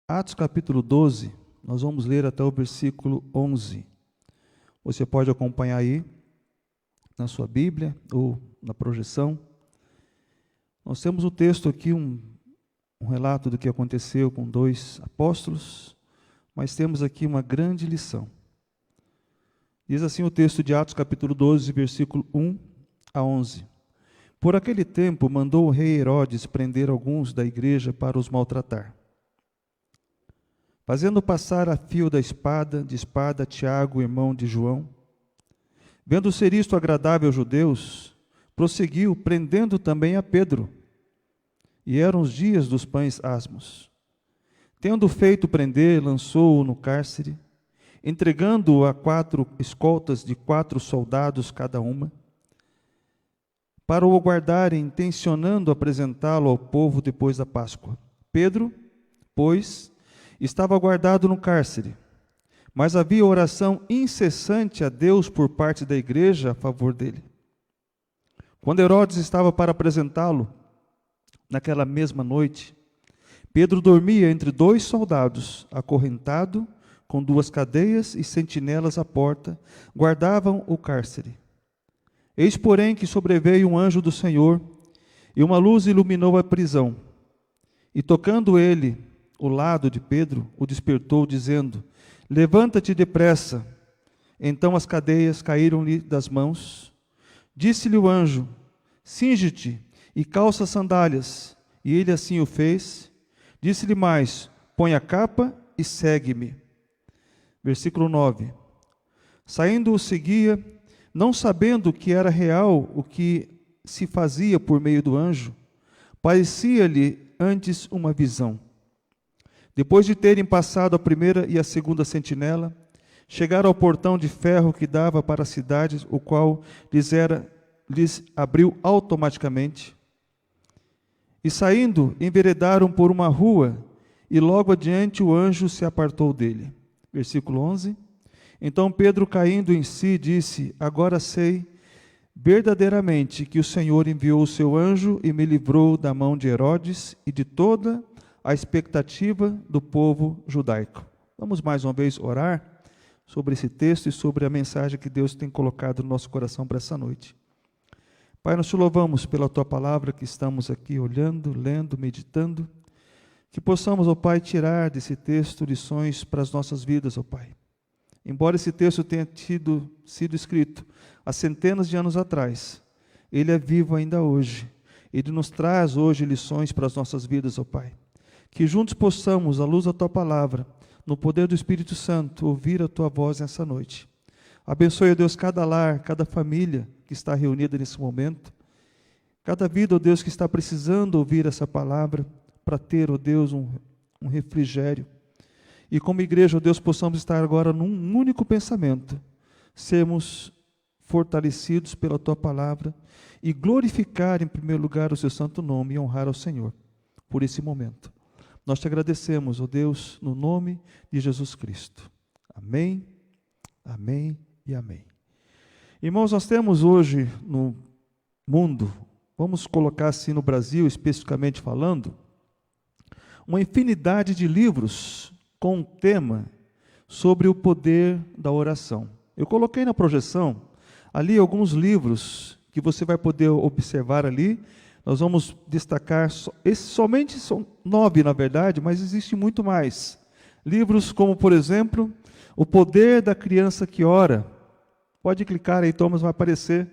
Atos capítulo 12, nós vamos ler até o versículo 11. Você pode acompanhar aí na sua Bíblia ou na projeção. Nós temos o texto aqui, um relato do que aconteceu com dois apóstolos, mas temos aqui uma grande lição. Diz assim o texto de Atos capítulo 12, versículo 1 a 11. Por aquele tempo mandou o rei Herodes prender alguns da igreja para os maltratar, fazendo passar a fio de espada Tiago, irmão de João. Vendo ser isto agradável aos judeus, prosseguiu, prendendo também a Pedro. E eram os dias dos pães asmos. Tendo feito prender, lançou-o no cárcere, entregando-o a 4 escoltas de 4 soldados cada uma, para o guardarem, intencionando apresentá-lo ao povo depois da Páscoa. Pedro, pois, estava guardado no cárcere, mas havia oração incessante a Deus por parte da igreja a favor dele. Quando Herodes estava para apresentá-lo, naquela mesma noite, Pedro dormia entre 2 soldados, acorrentado, com 2 cadeias e sentinelas à porta, guardavam o cárcere. Eis, porém, que sobreveio um anjo do Senhor, e uma luz iluminou a prisão. E tocando ele o lado de Pedro, o despertou, dizendo: levanta-te depressa. Então as cadeias caíram-lhe das mãos. Disse-lhe o anjo: cinge-te e calça as sandálias. E ele assim o fez. Disse-lhe mais: põe a capa e segue-me. Versículo 9. Saindo o seguia, não sabendo que era real o que se fazia por meio do anjo, parecia-lhe antes uma visão. Depois de terem passado a primeira e a segunda sentinela, chegaram ao portão de ferro que dava para a cidade, o qual lhes abriu automaticamente. E saindo, enveredaram por uma rua, e logo adiante o anjo se apartou dele. Versículo 11. Então Pedro, caindo em si, disse: agora sei verdadeiramente que o Senhor enviou o seu anjo e me livrou da mão de Herodes e de toda a expectativa do povo judaico. Vamos mais uma vez orar sobre esse texto e sobre a mensagem que Deus tem colocado no nosso coração para essa noite. Pai, nós te louvamos pela tua palavra que estamos aqui olhando, lendo, meditando, que possamos, ó Pai, tirar desse texto lições para as nossas vidas, ó Pai. Embora esse texto tenha sido escrito há centenas de anos atrás, ele é vivo ainda hoje. Ele nos traz hoje lições para as nossas vidas, ó Pai. Que juntos possamos, à luz da tua palavra, no poder do Espírito Santo, ouvir a tua voz nessa noite. Abençoe, ó Deus, cada lar, cada família que está reunida nesse momento, cada vida, ó Deus, que está precisando ouvir essa palavra, para ter, ó Deus, um refrigério. E como igreja, ó Deus, possamos estar agora num único pensamento, sermos fortalecidos pela tua palavra e glorificar em primeiro lugar o seu santo nome e honrar ao Senhor por esse momento. Nós te agradecemos, ó Deus, no nome de Jesus Cristo. Amém, amém e amém. Irmãos, nós temos hoje no mundo, vamos colocar assim no Brasil especificamente falando, uma infinidade de livros com um tema sobre o poder da oração. Eu coloquei na projeção ali alguns livros que você vai poder observar ali. Nós vamos destacar, somente são 9 na verdade, mas existe muito mais. Livros como, por exemplo, O Poder da Criança que Ora. Pode clicar aí, Thomas, vai aparecer.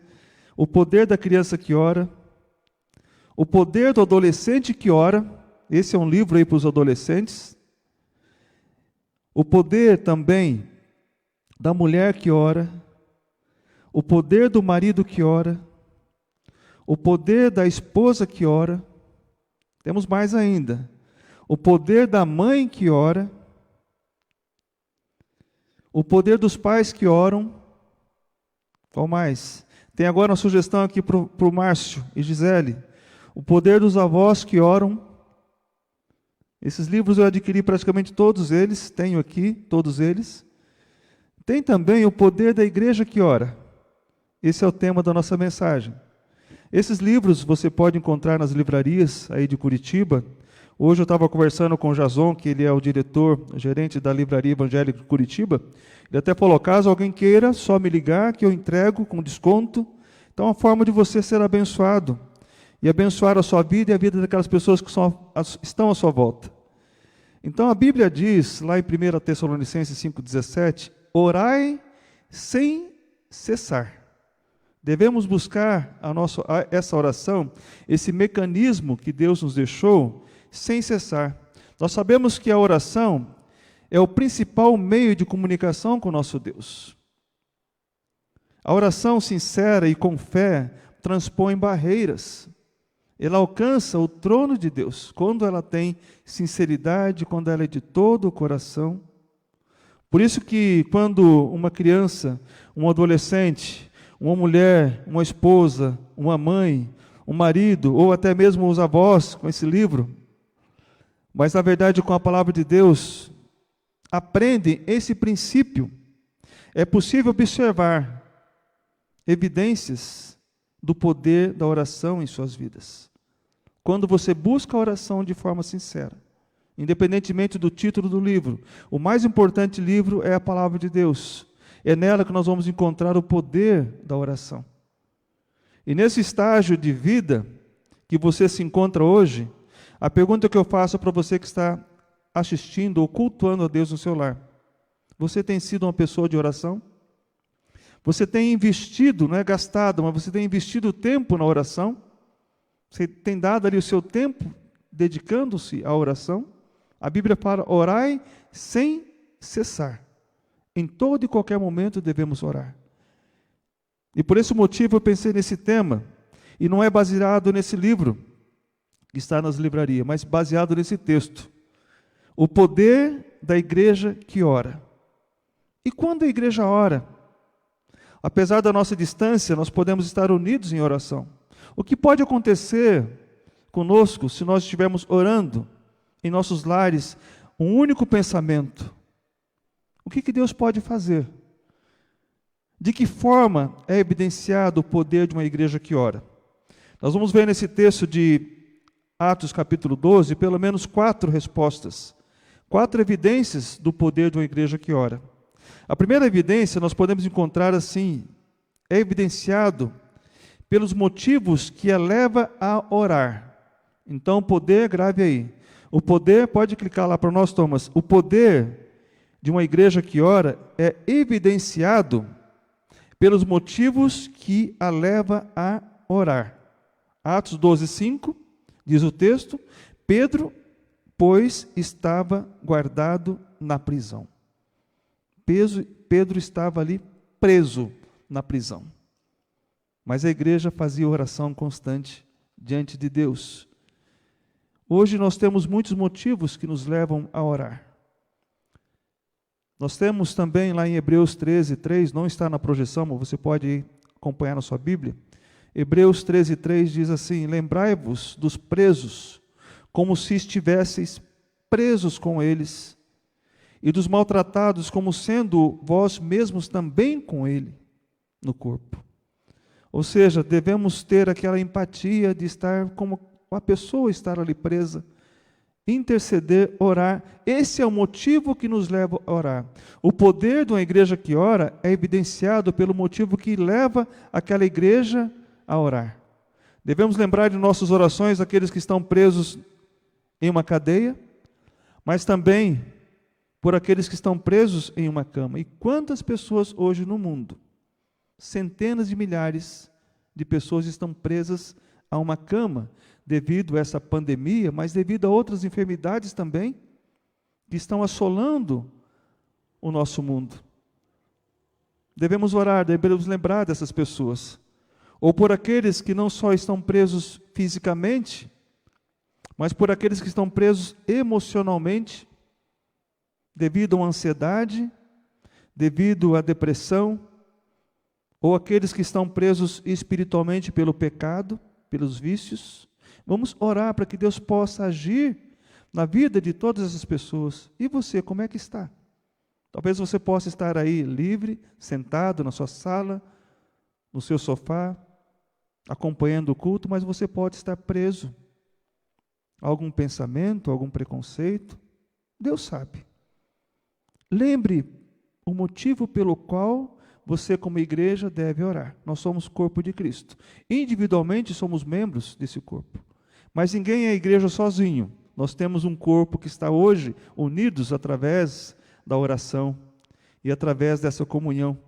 O Poder da Criança que Ora. O Poder do Adolescente que Ora. Esse é um livro aí para os adolescentes. O Poder também da Mulher que Ora. O Poder do Marido que Ora. O Poder da Esposa que Ora. Temos mais ainda. O Poder da Mãe que Ora. O Poder dos Pais que Oram. Qual mais? Tem agora uma sugestão aqui para o Márcio e Gisele. O Poder dos Avós que Oram. Esses livros eu adquiri praticamente todos eles, tenho aqui todos eles. Tem também O Poder da Igreja que Ora. Esse é o tema da nossa mensagem. Esses livros você pode encontrar nas livrarias aí de Curitiba, Hoje eu estava conversando com o Jason, que ele é o diretor, gerente da Livraria Evangélica de Curitiba. Ele até falou, caso alguém queira, só me ligar que eu entrego com desconto. Então, é uma forma de você ser abençoado e abençoar a sua vida e a vida daquelas pessoas que estão à sua volta. Então, a Bíblia diz, lá em 1 Tessalonicenses 5,17, orai sem cessar. Devemos buscar essa oração, esse mecanismo que Deus nos deixou, sem cessar. Nós sabemos que a oração é o principal meio de comunicação com o nosso Deus. A oração sincera e com fé transpõe barreiras. Ela alcança o trono de Deus quando ela tem sinceridade, quando ela é de todo o coração. Por isso que quando uma criança, um adolescente, uma mulher, uma esposa, uma mãe, um marido, ou até mesmo os avós com esse livro, mas na verdade com a palavra de Deus, aprendem esse princípio, é possível observar evidências do poder da oração em suas vidas. Quando você busca a oração de forma sincera, independentemente do título do livro, o mais importante livro é a palavra de Deus. É nela que nós vamos encontrar o poder da oração. E nesse estágio de vida que você se encontra hoje, a pergunta que eu faço para você que está assistindo ou cultuando a Deus no seu lar: você tem sido uma pessoa de oração? Você tem investido, não é gastado, mas você tem investido tempo na oração? Você tem dado ali o seu tempo dedicando-se à oração? A Bíblia fala, orai sem cessar. Em todo e qualquer momento devemos orar. E por esse motivo eu pensei nesse tema, e não é baseado nesse livro, que está nas livrarias, mas baseado nesse texto. O poder da igreja que ora. E quando a igreja ora? Apesar da nossa distância, nós podemos estar unidos em oração. O que pode acontecer conosco se nós estivermos orando em nossos lares um único pensamento? O que Deus pode fazer? De que forma é evidenciado o poder de uma igreja que ora? Nós vamos ver nesse texto de Atos capítulo 12, pelo menos 4 respostas. 4 evidências do poder de uma igreja que ora. A primeira evidência nós podemos encontrar assim, é evidenciado pelos motivos que a leva a orar. Então, o poder, grave aí. O poder, pode clicar lá para nós, Thomas. O poder de uma igreja que ora é evidenciado pelos motivos que a leva a orar. Atos 12, 5, diz o texto, Pedro, pois, estava guardado na prisão. Pedro estava ali preso na prisão. Mas a igreja fazia oração constante diante de Deus. Hoje nós temos muitos motivos que nos levam a orar. Nós temos também lá em Hebreus 13, 3, não está na projeção, mas você pode acompanhar na sua Bíblia. Hebreus 13, 3 diz assim, lembrai-vos dos presos, como se estivesseis presos com eles, e dos maltratados, como sendo vós mesmos também com ele no corpo. Ou seja, devemos ter aquela empatia de estar como a pessoa estar ali presa, interceder, orar. Esse é o motivo que nos leva a orar. O poder de uma igreja que ora é evidenciado pelo motivo que leva aquela igreja a orar. Devemos lembrar de nossas orações aqueles que estão presos em uma cadeia, mas também por aqueles que estão presos em uma cama. E quantas pessoas hoje no mundo, centenas de milhares de pessoas estão presas a uma cama devido a essa pandemia, mas devido a outras enfermidades também que estão assolando o nosso mundo. Devemos orar, devemos lembrar dessas pessoas. Ou por aqueles que não só estão presos fisicamente, mas por aqueles que estão presos emocionalmente, devido a uma ansiedade, devido à depressão, ou aqueles que estão presos espiritualmente pelo pecado, pelos vícios. Vamos orar para que Deus possa agir na vida de todas essas pessoas. E você, como é que está? Talvez você possa estar aí livre, sentado na sua sala, no seu sofá, acompanhando o culto, mas você pode estar preso. algum pensamento, algum preconceito. Deus sabe. Lembre o motivo pelo qual você, como igreja, deve orar. Nós somos corpo de Cristo. Individualmente somos membros desse corpo. Mas ninguém é igreja sozinho. Nós temos um corpo que está hoje unidos através da oração e através dessa comunhão.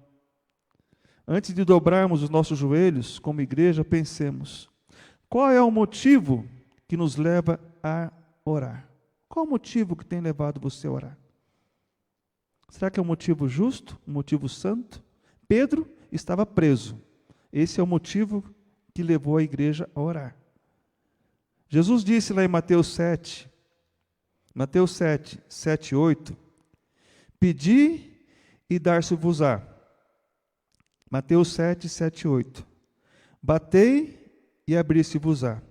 Antes de dobrarmos os nossos joelhos como igreja, pensemos: qual é o motivo que nos leva a orar? Qual o motivo que tem levado você a orar? Será que é um motivo justo? Um motivo santo? Pedro estava preso. Esse é o motivo que levou a igreja a orar. Jesus disse lá em Mateus 7, 7 e 8, pedi e dar-se-vos-á. Mateus 7, 7 e 8. Batei e abrir-se-vos-á.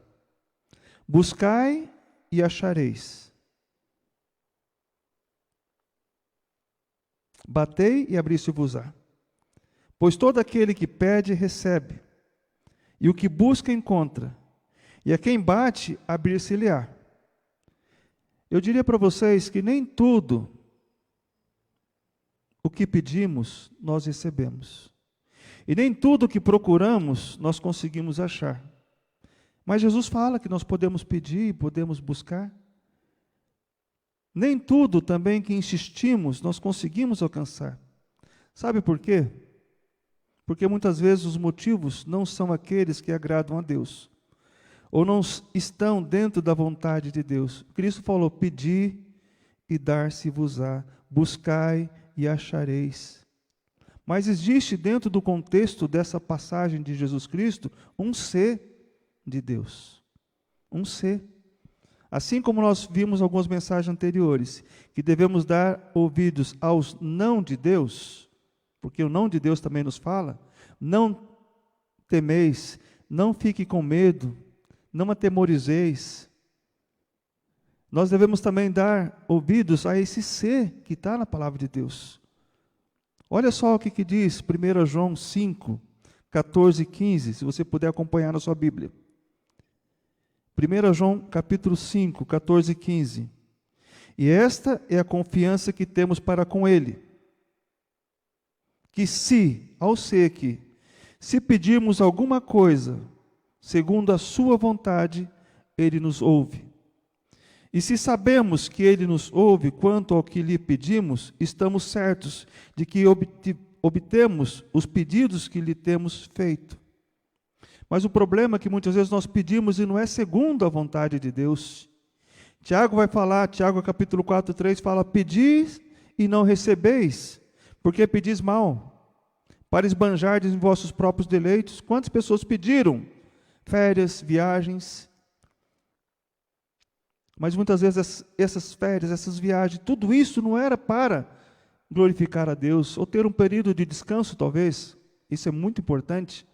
Buscai e achareis. Batei e abrir-se-vos-á. Pois todo aquele que pede, recebe. E o que busca, encontra. E a quem bate, abrir-se-lhe-á. Eu diria para vocês que nem tudo o que pedimos, nós recebemos. E nem tudo o que procuramos, nós conseguimos achar. Mas Jesus fala que nós podemos pedir, podemos buscar. Nem tudo também que insistimos, nós conseguimos alcançar. Sabe por quê? Porque muitas vezes os motivos não são aqueles que agradam a Deus, ou não estão dentro da vontade de Deus. Cristo falou: pedi e dar-se-vos-á, buscai e achareis. Mas existe dentro do contexto dessa passagem de Jesus Cristo um ser de Deus. Um ser. Assim como nós vimos algumas mensagens anteriores, que devemos dar ouvidos aos não de Deus, porque o não de Deus também nos fala: não temeis, não fique com medo, não atemorizeis. Nós devemos também dar ouvidos a esse ser que está na palavra de Deus. Olha só o que diz 1 João 5, 14 e 15, se você puder acompanhar na sua Bíblia. 1 João capítulo 5, 14 e 15. E esta é a confiança que temos para com Ele, que se pedirmos alguma coisa, segundo a sua vontade, Ele nos ouve. E se sabemos que Ele nos ouve quanto ao que lhe pedimos, estamos certos de que obtemos os pedidos que lhe temos feito. Mas o problema é que muitas vezes nós pedimos e não é segundo a vontade de Deus. Tiago vai falar, Tiago capítulo 4, 3, fala: pedis e não recebeis, porque pedis mal, para esbanjardes em vossos próprios deleitos. Quantas pessoas pediram férias, viagens? Mas muitas vezes essas férias, essas viagens, tudo isso não era para glorificar a Deus, ou ter um período de descanso talvez, isso é muito importante,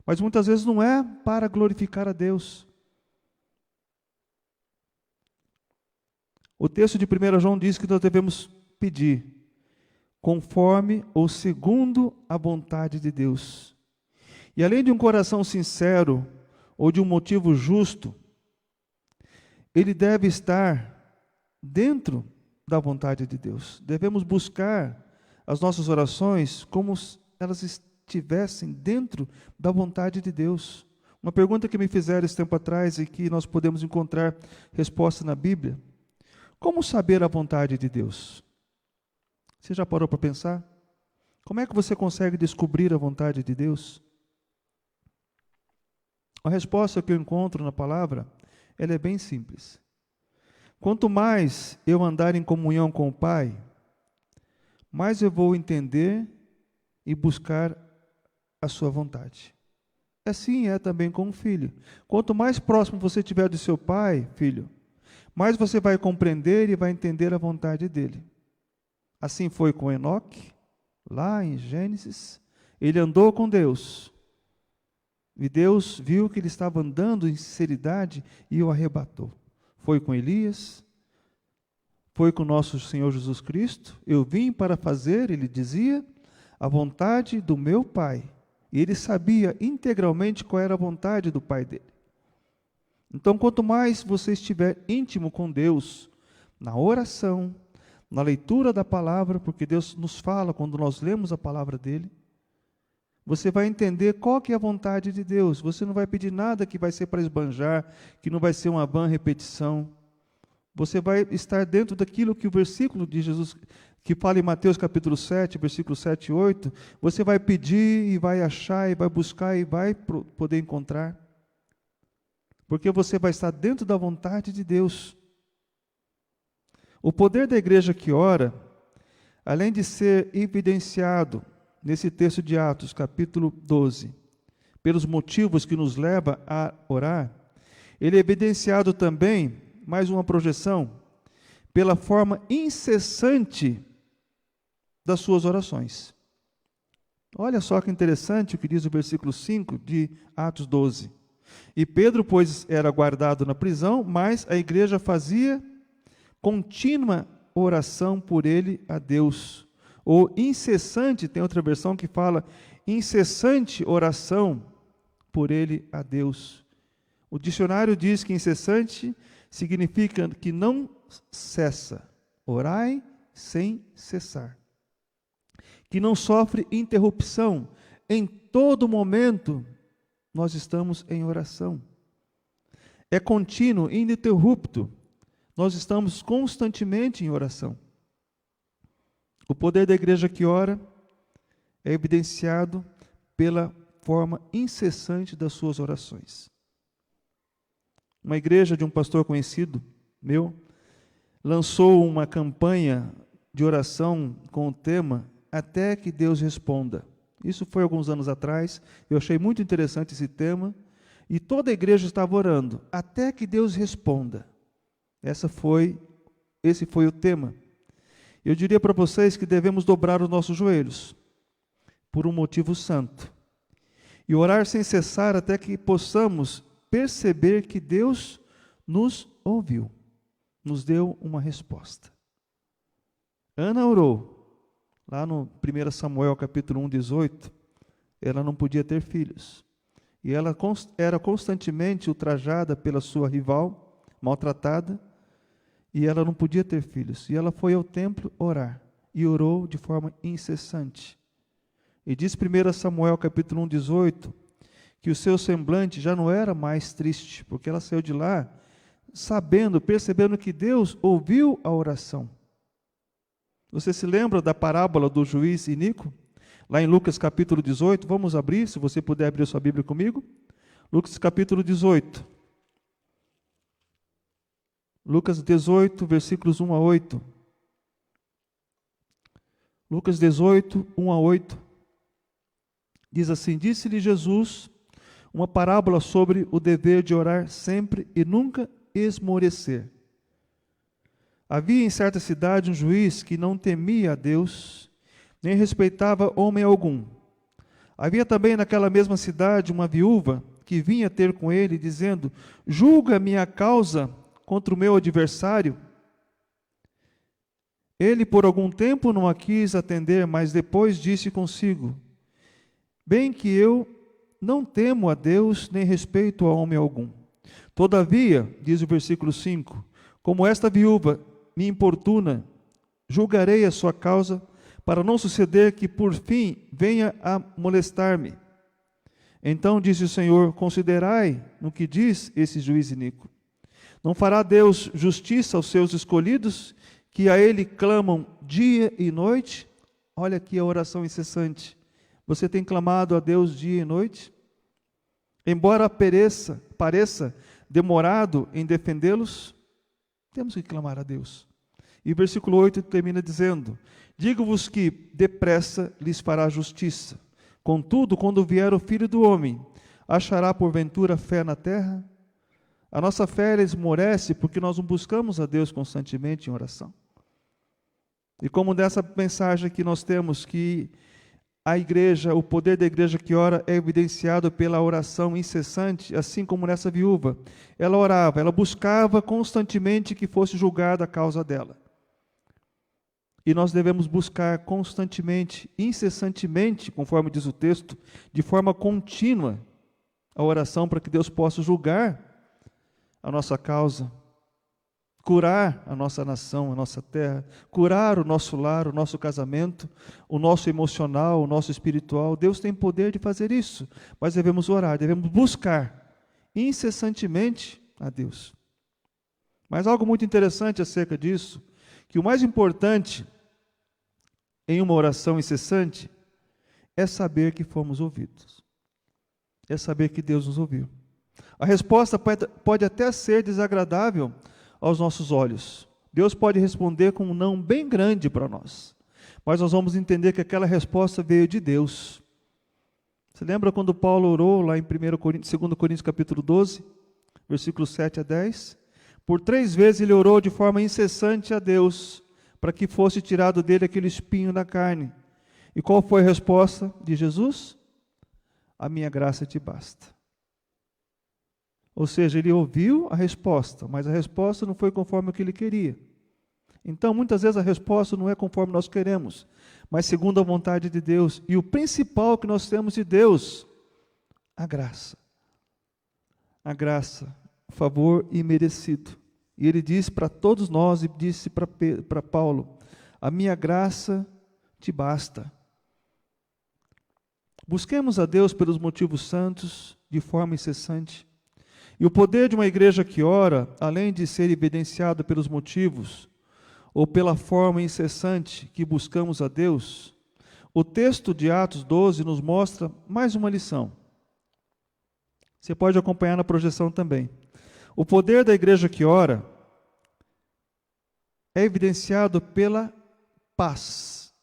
mas muitas vezes não é para glorificar a Deus. O texto de 1 João diz que nós devemos pedir conforme ou segundo a vontade de Deus. E além de um coração sincero ou de um motivo justo, ele deve estar dentro da vontade de Deus. Devemos buscar as nossas orações como se elas estivessem dentro da vontade de Deus. Uma pergunta que me fizeram esse tempo atrás e que nós podemos encontrar resposta na Bíblia: como saber a vontade de Deus? Você já parou para pensar? Como é que você consegue descobrir a vontade de Deus? A resposta que eu encontro na palavra, ela é bem simples. Quanto mais eu andar em comunhão com o Pai, mais eu vou entender e buscar a sua vontade. Assim é também com o filho. Quanto mais próximo você estiver do seu pai, filho, mais você vai compreender e vai entender a vontade dele. Assim foi com Enoque, lá em Gênesis. Ele andou com Deus. E Deus viu que ele estava andando em sinceridade e o arrebatou. Foi com Elias, foi com nosso Senhor Jesus Cristo. Eu vim para fazer, ele dizia, a vontade do meu Pai. E ele sabia integralmente qual era a vontade do Pai dele. Então, quanto mais você estiver íntimo com Deus, na oração, na leitura da palavra, porque Deus nos fala quando nós lemos a palavra dele, você vai entender qual que é a vontade de Deus. Você não vai pedir nada que vai ser para esbanjar, que não vai ser uma vã repetição. Você vai estar dentro daquilo que o versículo de Jesus, que fala em Mateus capítulo 7, versículos 7 e 8, você vai pedir e vai achar e vai buscar e vai poder encontrar. Porque você vai estar dentro da vontade de Deus. O poder da igreja que ora, além de ser evidenciado nesse texto de Atos, capítulo 12, pelos motivos que nos leva a orar, ele é evidenciado também, mais uma projeção, pela forma incessante das suas orações. Olha só que interessante o que diz o versículo 5 de Atos 12. E Pedro, pois, era guardado na prisão, mas a igreja fazia contínua oração por ele a Deus. Ou incessante, tem outra versão que fala incessante oração por ele a Deus. O dicionário diz que incessante significa que não cessa. Orai sem cessar. Que não sofre interrupção. Em todo momento nós estamos em oração. É contínuo, ininterrupto. Nós estamos constantemente em oração. O poder da igreja que ora é evidenciado pela forma incessante das suas orações. Uma igreja de um pastor conhecido meu lançou uma campanha de oração com o tema Até que Deus Responda. Isso foi alguns anos atrás, eu achei muito interessante esse tema, e toda a igreja estava orando, até que Deus responda. Esse foi o tema. Eu diria para vocês que devemos dobrar os nossos joelhos, por um motivo santo, e orar sem cessar até que possamos perceber que Deus nos ouviu, nos deu uma resposta. Ana orou, lá no 1 Samuel capítulo 1, 18, ela não podia ter filhos, e ela era constantemente ultrajada pela sua rival, maltratada, e ela não podia ter filhos. E ela foi ao templo orar. E orou de forma incessante. E diz 1 Samuel capítulo 1, 18, que o seu semblante já não era mais triste, porque ela saiu de lá percebendo que Deus ouviu a oração. Você se lembra da parábola do juiz iníquo? Lá em Lucas capítulo 18, vamos abrir, se você puder abrir sua Bíblia comigo. Lucas capítulo 18. Lucas 18, versículos 1 a 8. Lucas 18, 1 a 8. Diz assim: Disse-lhe Jesus uma parábola sobre o dever de orar sempre e nunca esmorecer. Havia em certa cidade um juiz que não temia a Deus, nem respeitava homem algum. Havia também naquela mesma cidade uma viúva que vinha ter com ele, dizendo: Julga a minha causa contra o meu adversário. Ele por algum tempo não a quis atender, mas depois disse consigo: Bem que eu não temo a Deus, nem respeito a homem algum. Todavia, diz o versículo 5, como esta viúva me importuna, julgarei a sua causa, para não suceder que por fim venha a molestar-me. Então disse o Senhor: Considerai no que diz esse juiz iníquo. Não fará Deus justiça aos seus escolhidos, que a Ele clamam dia e noite? Olha aqui a oração incessante. Você tem clamado a Deus dia e noite? Embora pareça demorado em defendê-los, temos que clamar a Deus. E o versículo 8 termina dizendo: Digo-vos que depressa lhes fará justiça. Contudo, quando vier o Filho do Homem, achará porventura fé na terra? A nossa fé esmorece porque nós não buscamos a Deus constantemente em oração. E como dessa mensagem que nós temos que a igreja, o poder da igreja que ora é evidenciado pela oração incessante, assim como nessa viúva. Ela orava, ela buscava constantemente que fosse julgada a causa dela. E nós devemos buscar constantemente, incessantemente, conforme diz o texto, de forma contínua, a oração para que Deus possa julgar a nossa causa, curar a nossa nação, a nossa terra, curar o nosso lar, o nosso casamento, o nosso emocional, o nosso espiritual. Deus tem poder de fazer isso, mas devemos orar, devemos buscar incessantemente a Deus. Mas algo muito interessante acerca disso, que o mais importante em uma oração incessante é saber que fomos ouvidos. É saber que Deus nos ouviu. A resposta pode até ser desagradável aos nossos olhos. Deus pode responder com um não bem grande para nós. Mas nós vamos entender que aquela resposta veio de Deus. Você lembra quando Paulo orou lá em 2 Coríntios capítulo 12, versículos 7 a 10? Por 3 vezes ele orou de forma incessante a Deus, para que fosse tirado dele aquele espinho na carne. E qual foi a resposta de Jesus? A minha graça te basta. Ou seja, ele ouviu a resposta, mas a resposta não foi conforme o que ele queria. Então, muitas vezes a resposta não é conforme nós queremos, mas segundo a vontade de Deus. E o principal que nós temos de Deus, a graça. A graça, o favor imerecido. E ele disse para todos nós, e disse para Paulo, a minha graça te basta. Busquemos a Deus pelos motivos santos, de forma incessante. E o poder de uma igreja que ora, além de ser evidenciado pelos motivos, ou pela forma incessante que buscamos a Deus, o texto de Atos 12 nos mostra mais uma lição. Você pode acompanhar na projeção também. O poder da igreja que ora é evidenciado pela paz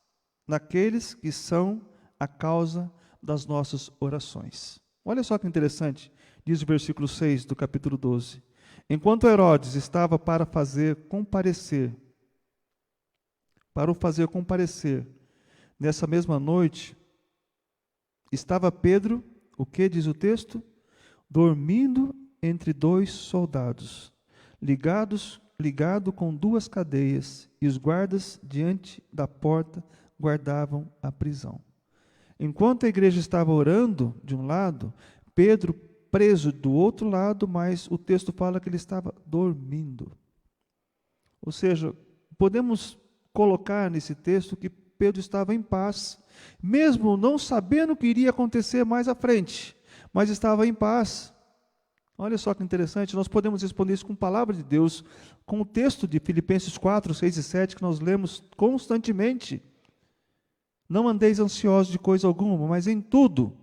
naqueles que são a causa das nossas orações. Olha só que interessante, diz o versículo 6 do capítulo 12. Enquanto Herodes estava para o fazer comparecer, nessa mesma noite, estava Pedro, o que diz o texto? Dormindo entre 2 soldados, ligado com 2 cadeias, e os guardas diante da porta guardavam a prisão. Enquanto a igreja estava orando de um lado, Pedro preso do outro lado, mas o texto fala que ele estava dormindo. Ou seja, podemos colocar nesse texto que Pedro estava em paz, mesmo não sabendo o que iria acontecer mais à frente, mas estava em paz. Olha só que interessante, nós podemos responder isso com a palavra de Deus, com o texto de Filipenses 4, 6 e 7, que nós lemos constantemente. Não andeis ansiosos de coisa alguma, mas em tudo,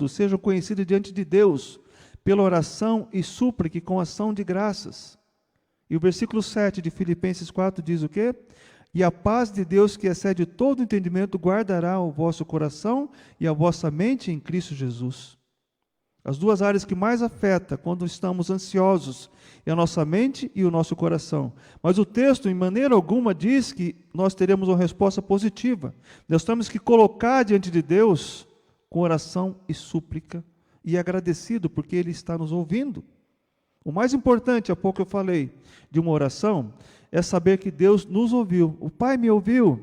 sejam conhecidos diante de Deus, pela oração e súplica com ação de graças. E o versículo 7 de Filipenses 4 diz o quê? E a paz de Deus, que excede todo entendimento, guardará o vosso coração e a vossa mente em Cristo Jesus. As 2 áreas que mais afetam quando estamos ansiosos é a nossa mente e o nosso coração. Mas o texto, em maneira alguma, diz que nós teremos uma resposta positiva. Nós temos que colocar diante de Deus com oração e súplica e agradecido, porque Ele está nos ouvindo. O mais importante, há pouco eu falei, de uma oração, é saber que Deus nos ouviu. O Pai me ouviu,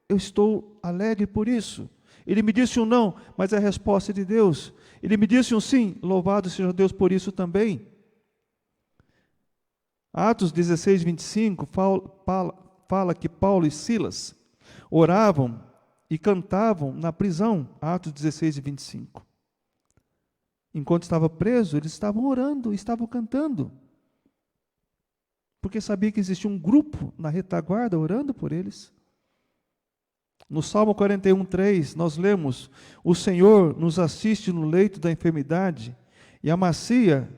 eu estou alegre por isso. Ele me disse um não, mas é a resposta de Deus. Ele me disse um sim, louvado seja Deus por isso também. Atos 16, 25, fala que Paulo e Silas oravam e cantavam na prisão. Atos 16 e 25. Enquanto estava preso, eles estavam orando, estavam cantando. Porque sabia que existia um grupo na retaguarda orando por eles. No Salmo 41, 3, nós lemos: o Senhor nos assiste no leito da enfermidade e amacia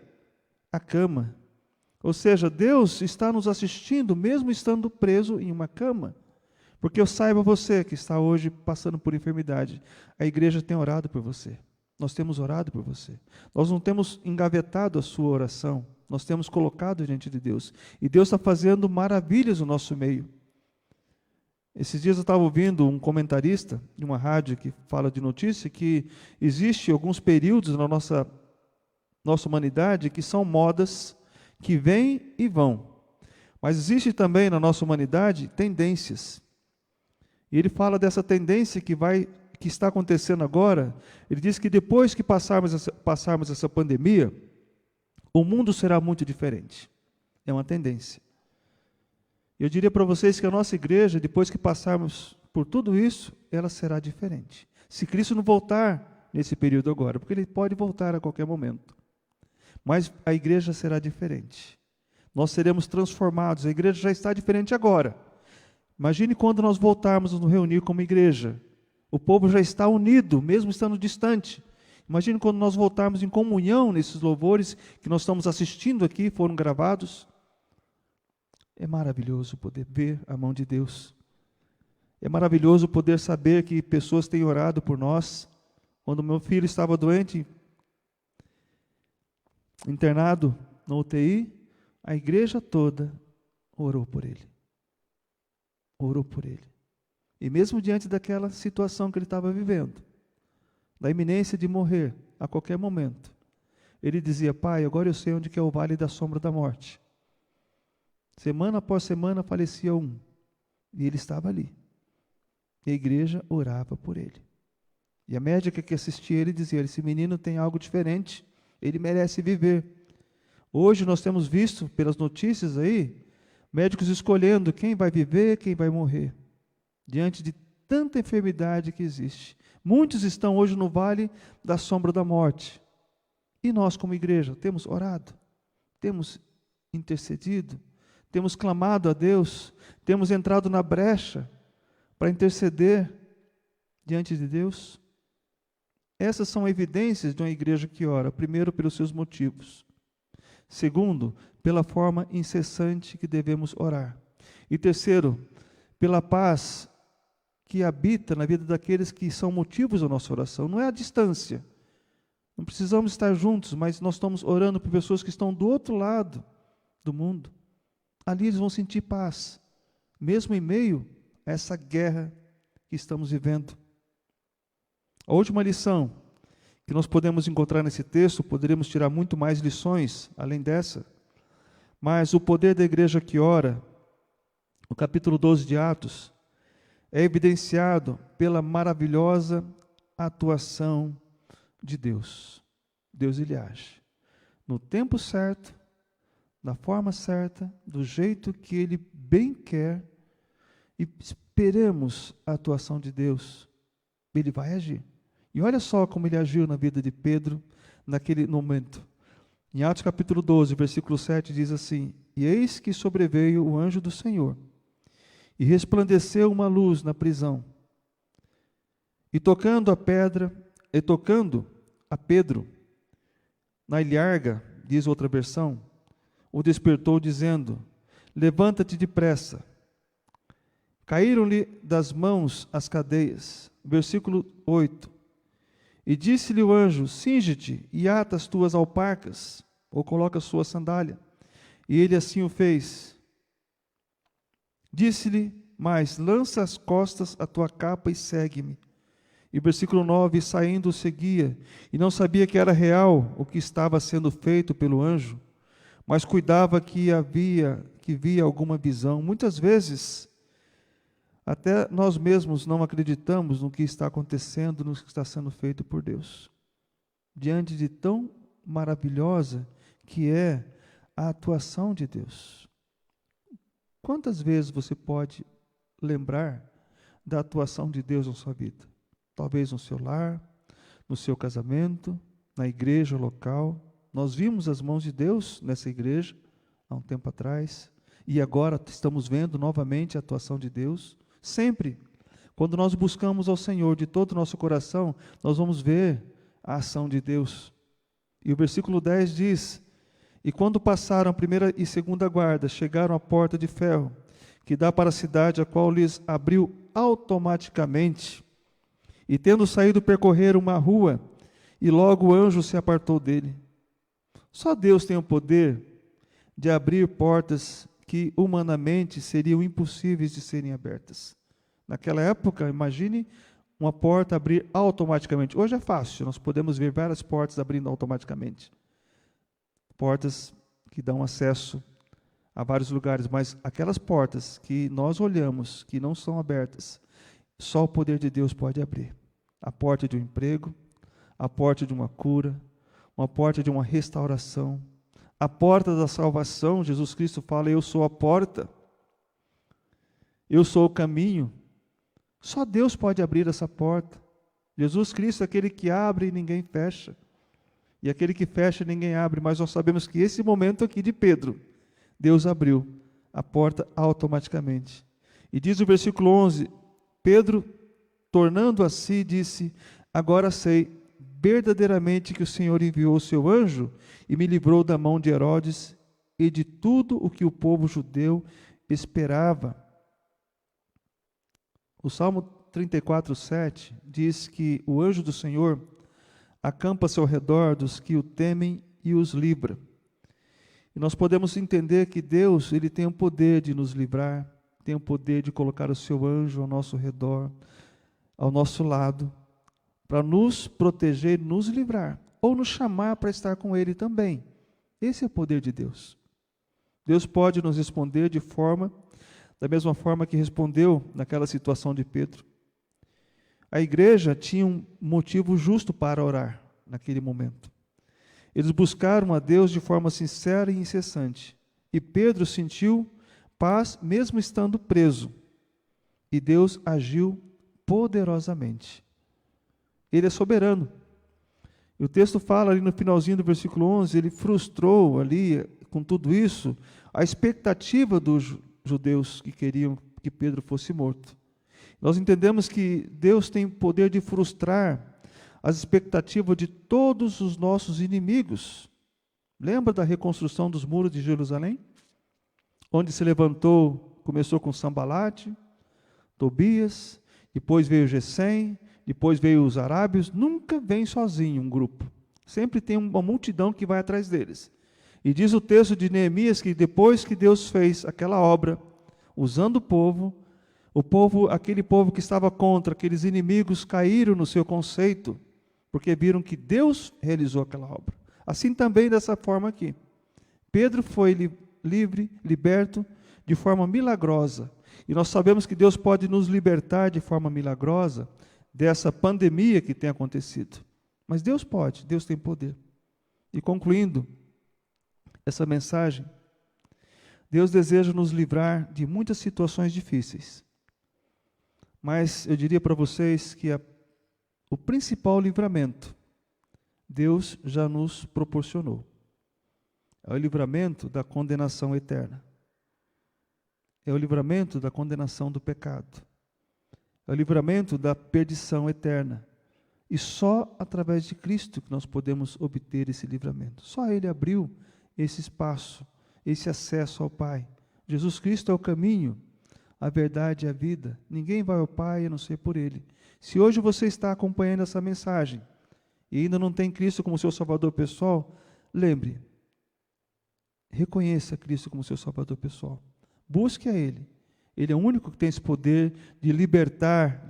a cama. Ou seja, Deus está nos assistindo, mesmo estando preso em uma cama. Porque eu saiba você que está hoje passando por enfermidade, a igreja tem orado por você. Nós temos orado por você. Nós não temos engavetado a sua oração, nós temos colocado diante de Deus. E Deus está fazendo maravilhas no nosso meio. Esses dias eu estava ouvindo um comentarista de uma rádio que fala de notícia que existe alguns períodos na nossa humanidade que são modas que vêm e vão. Mas existe também na nossa humanidade tendências. E ele fala dessa tendência que está acontecendo agora. Ele diz que depois que passarmos essa pandemia, o mundo será muito diferente. É uma tendência. Eu diria para vocês que a nossa igreja, depois que passarmos por tudo isso, ela será diferente. Se Cristo não voltar nesse período agora, porque Ele pode voltar a qualquer momento. Mas a igreja será diferente. Nós seremos transformados. A igreja já está diferente agora. Imagine quando nós voltarmos a nos reunir como igreja. O povo já está unido, mesmo estando distante. Imagine quando nós voltarmos em comunhão nesses louvores que nós estamos assistindo aqui, foram gravados. É maravilhoso poder ver a mão de Deus. É maravilhoso poder saber que pessoas têm orado por nós. Quando meu filho estava doente, internado na UTI, a igreja toda orou por ele. Orou por ele. E mesmo diante daquela situação que ele estava vivendo, da iminência de morrer a qualquer momento, ele dizia: Pai, agora eu sei onde que é o vale da sombra da morte. Semana após semana falecia um, e ele estava ali. E a igreja orava por ele. E a médica que assistia ele dizia: esse menino tem algo diferente, ele merece viver. Hoje nós temos visto, pelas notícias aí, médicos escolhendo quem vai viver, quem vai morrer, diante de tanta enfermidade que existe. Muitos estão hoje no vale da sombra da morte. E nós, como igreja, temos orado, temos intercedido, temos clamado a Deus, temos entrado na brecha para interceder diante de Deus. Essas são evidências de uma igreja que ora, primeiro, pelos seus motivos. Segundo, pela forma incessante que devemos orar. E terceiro, pela paz que habita na vida daqueles que são motivos da nossa oração. Não é a distância. Não precisamos estar juntos, mas nós estamos orando por pessoas que estão do outro lado do mundo. Ali eles vão sentir paz, mesmo em meio a essa guerra que estamos vivendo. A última lição que nós podemos encontrar nesse texto, poderíamos tirar muito mais lições além dessa, mas o poder da igreja que ora, no capítulo 12 de Atos, é evidenciado pela maravilhosa atuação de Deus. Deus, Ele age no tempo certo, da forma certa, do jeito que Ele bem quer, e esperemos a atuação de Deus. Ele vai agir. E olha só como Ele agiu na vida de Pedro naquele momento. Em Atos capítulo 12, versículo 7, diz assim: E eis que sobreveio o anjo do Senhor, e resplandeceu uma luz na prisão. E tocando a Pedro na ilharga, diz outra versão, o despertou dizendo: Levanta-te depressa. Caíram-lhe das mãos as cadeias. Versículo 8. E disse-lhe o anjo: Cinge-te e ata as tuas alparcas, ou coloca a sua sandália. E ele assim o fez. Disse-lhe mais: Lança às costas a tua capa e segue-me. E versículo 9, saindo o seguia, e não sabia que era real o que estava sendo feito pelo anjo, mas cuidava que via alguma visão. Muitas vezes, até nós mesmos não acreditamos no que está acontecendo, no que está sendo feito por Deus, diante de tão maravilhosa que é a atuação de Deus. Quantas vezes você pode lembrar da atuação de Deus na sua vida? Talvez no seu lar, no seu casamento, na igreja local. Nós vimos as mãos de Deus nessa igreja há um tempo atrás, e agora estamos vendo novamente a atuação de Deus. Sempre, quando nós buscamos ao Senhor de todo o nosso coração, nós vamos ver a ação de Deus. E o versículo 10 diz: E quando passaram a primeira e segunda guarda, chegaram à porta de ferro, que dá para a cidade, a qual lhes abriu automaticamente. E tendo saído, percorreram uma rua, e logo o anjo se apartou dele. Só Deus tem o poder de abrir portas que humanamente seriam impossíveis de serem abertas. Naquela época, imagine uma porta abrir automaticamente. Hoje é fácil, nós podemos ver várias portas abrindo automaticamente. Portas que dão acesso a vários lugares, mas aquelas portas que nós olhamos, que não são abertas, só o poder de Deus pode abrir. A porta de um emprego, a porta de uma cura, uma porta de uma restauração, a porta da salvação. Jesus Cristo fala: eu sou a porta, eu sou o caminho. Só Deus pode abrir essa porta. Jesus Cristo é aquele que abre e ninguém fecha, e aquele que fecha ninguém abre. Mas nós sabemos que esse momento aqui de Pedro, Deus abriu a porta automaticamente. E diz o versículo 11, Pedro, tornando a si, disse: agora sei verdadeiramente que o Senhor enviou o seu anjo e me livrou da mão de Herodes e de tudo o que o povo judeu esperava. O Salmo 34:7 diz que o anjo do Senhor acampa-se ao redor dos que o temem e os livra. E nós podemos entender que Deus, Ele tem o poder de nos livrar, tem o poder de colocar o seu anjo ao nosso redor, ao nosso lado, para nos proteger, nos livrar, ou nos chamar para estar com Ele também. Esse é o poder de Deus. Deus pode nos responder da mesma forma que respondeu naquela situação de Pedro. A igreja tinha um motivo justo para orar naquele momento. Eles buscaram a Deus de forma sincera e incessante. E Pedro sentiu paz mesmo estando preso. E Deus agiu poderosamente. Ele é soberano. E o texto fala ali no finalzinho do versículo 11, ele frustrou ali, com tudo isso, a expectativa dos judeus que queriam que Pedro fosse morto. Nós entendemos que Deus tem o poder de frustrar as expectativas de todos os nossos inimigos. Lembra da reconstrução dos muros de Jerusalém? Onde se levantou, começou com Sambalate, Tobias, depois veio Gesem, depois veio os arábios. Nunca vem sozinho um grupo. Sempre tem uma multidão que vai atrás deles. E diz o texto de Neemias que depois que Deus fez aquela obra, usando o povo, aquele povo que estava contra, aqueles inimigos caíram no seu conceito, porque viram que Deus realizou aquela obra. Assim também dessa forma aqui. Pedro foi livre, liberto de forma milagrosa. E nós sabemos que Deus pode nos libertar de forma milagrosa dessa pandemia que tem acontecido. Mas Deus pode, Deus tem poder. E concluindo essa mensagem, Deus deseja nos livrar de muitas situações difíceis. Mas eu diria para vocês que o principal livramento, Deus já nos proporcionou. É o livramento da condenação eterna. É o livramento da condenação do pecado. É o livramento da perdição eterna. E só através de Cristo que nós podemos obter esse livramento. Só Ele abriu esse espaço, esse acesso ao Pai. Jesus Cristo é o caminho, a verdade e a vida. Ninguém vai ao Pai a não ser por Ele. Se hoje você está acompanhando essa mensagem e ainda não tem Cristo como seu Salvador pessoal, lembre, reconheça Cristo como seu Salvador pessoal. Busque a Ele. Ele é o único que tem esse poder de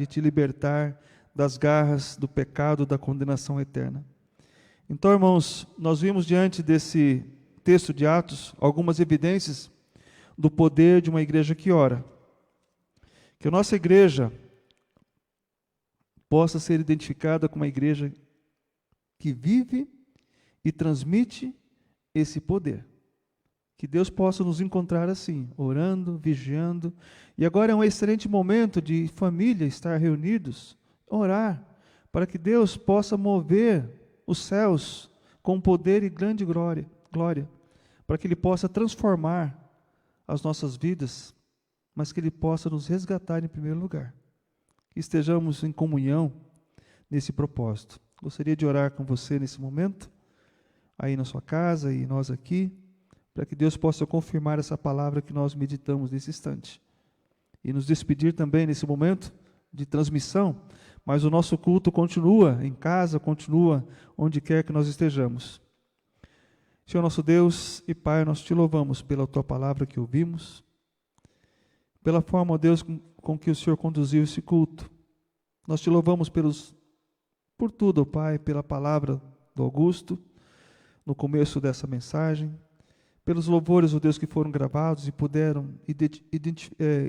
te libertar das garras do pecado, da condenação eterna. Então, irmãos, nós vimos diante desse texto de Atos algumas evidências do poder de uma igreja que ora. Que a nossa igreja possa ser identificada como uma igreja que vive e transmite esse poder. Que Deus possa nos encontrar assim, orando, vigiando. E agora é um excelente momento de família estar reunidos, orar, para que Deus possa mover os céus com poder e grande glória, para que Ele possa transformar as nossas vidas, mas que Ele possa nos resgatar em primeiro lugar. Que estejamos em comunhão nesse propósito. Gostaria de orar com você nesse momento, aí na sua casa e nós aqui, para que Deus possa confirmar essa palavra que nós meditamos nesse instante. E nos despedir também nesse momento de transmissão, mas o nosso culto continua em casa, continua onde quer que nós estejamos. Senhor nosso Deus e Pai, nós te louvamos pela Tua palavra que ouvimos, pela forma, ó Deus, com que o Senhor conduziu esse culto. Nós te louvamos por tudo, ó Pai, pela palavra do Augusto, no começo dessa mensagem, pelos louvores, ó Deus, que foram gravados e puderam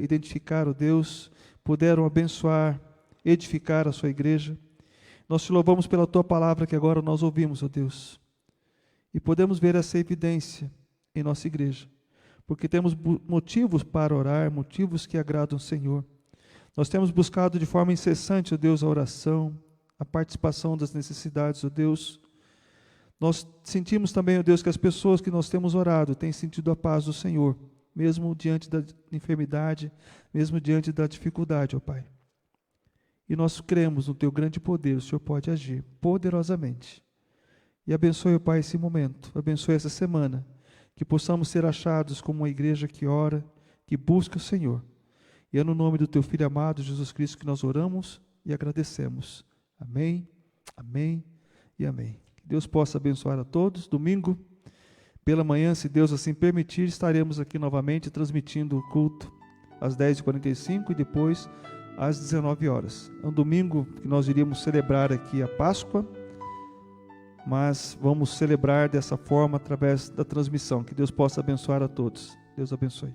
identificar, ó Deus, puderam abençoar, edificar a sua igreja. Nós te louvamos pela Tua palavra que agora nós ouvimos, ó Deus. E podemos ver essa evidência em nossa igreja, porque temos motivos para orar, motivos que agradam o Senhor. Nós temos buscado de forma incessante, ó Deus, a oração, a participação das necessidades, ó Deus. Nós sentimos também, ó Deus, que as pessoas que nós temos orado têm sentido a paz do Senhor, mesmo diante da enfermidade, mesmo diante da dificuldade, ó Pai. E nós cremos no Teu grande poder, o Senhor pode agir poderosamente. E abençoe, ó Pai, esse momento, abençoe essa semana, que possamos ser achados como uma igreja que ora, que busca o Senhor. E é no nome do Teu Filho amado, Jesus Cristo, que nós oramos e agradecemos. Amém, amém e amém. Que Deus possa abençoar a todos. Domingo, pela manhã, se Deus assim permitir, estaremos aqui novamente transmitindo o culto às 10h45 e depois às 19 horas. É um domingo que nós iríamos celebrar aqui a Páscoa, mas vamos celebrar dessa forma através da transmissão. Que Deus possa abençoar a todos. Deus abençoe.